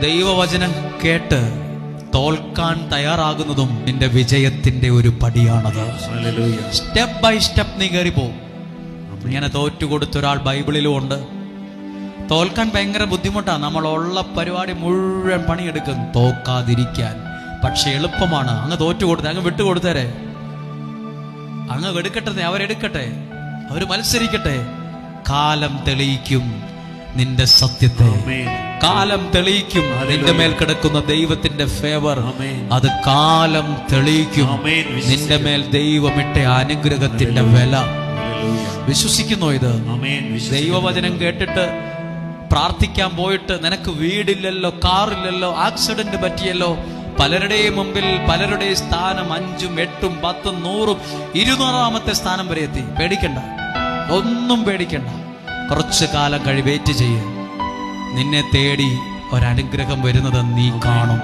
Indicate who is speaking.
Speaker 1: ദൈവവചനം കേട്ട് തോൽക്കാൻ തയ്യാറാകുന്നതും നിന്റെ വിജയത്തിന്റെ ഒരു പടിയാണത്. സ്റ്റെപ്പ് ബൈ സ്റ്റെപ്പ് നീ കയറിപ്പോ. ഇങ്ങനെ തോറ്റുകൊടുത്ത ഒരാൾ ബൈബിളിലും ഉണ്ട്. തോൽക്കാൻ ഭയങ്കര ബുദ്ധിമുട്ടാണ്. നമ്മളുള്ള പരിപാടി മുഴുവൻ പണിയെടുക്കും തോക്കാതിരിക്കാൻ. പക്ഷെ എളുപ്പമാണ്. അങ്ങ് തോറ്റുകൊടുത്തേ, അങ്ങ് വിട്ടുകൊടുത്തേരെ, അങ്ങ് എടുക്കട്ടെ, അവരെടുക്കട്ടെ, അവര് മത്സരിക്കട്ടെ. കാലം തെളിയിക്കും നിന്റെ സത്യത്തെ. കാലം തെളിയിക്കും നിന്റെ മേൽ കിടക്കുന്ന ദൈവത്തിന്റെ ഫേവർ. അത് കാലം തെളിയിക്കും നിന്റെ മേൽ ദൈവമിട്ട അനുഗ്രഹത്തിന്റെ വില. വിശ്വസിക്കുന്നോ ഇത്? ദൈവവചനം കേട്ടിട്ട് പ്രാർത്ഥിക്കാൻ പോയിട്ട് നിനക്ക് വീടില്ലല്ലോ, കാറില്ലല്ലോ, ആക്സിഡന്റ് പറ്റിയല്ലോ, പലരുടെയും മുമ്പിൽ പലരുടെയും സ്ഥാനം 5ഉം 8ഉം 10ഉം 100ഉം 200ാമത്തെ സ്ഥാനം വരെ എത്തി. പേടിക്കണ്ട, ഒന്നും പേടിക്കണ്ട. കുറച്ചു കാലം വെയിറ്റ് ചെയ്യ്. നിന്നെ തേടി ഒരനുഗ്രഹം വരുന്നത് നീ കാണും.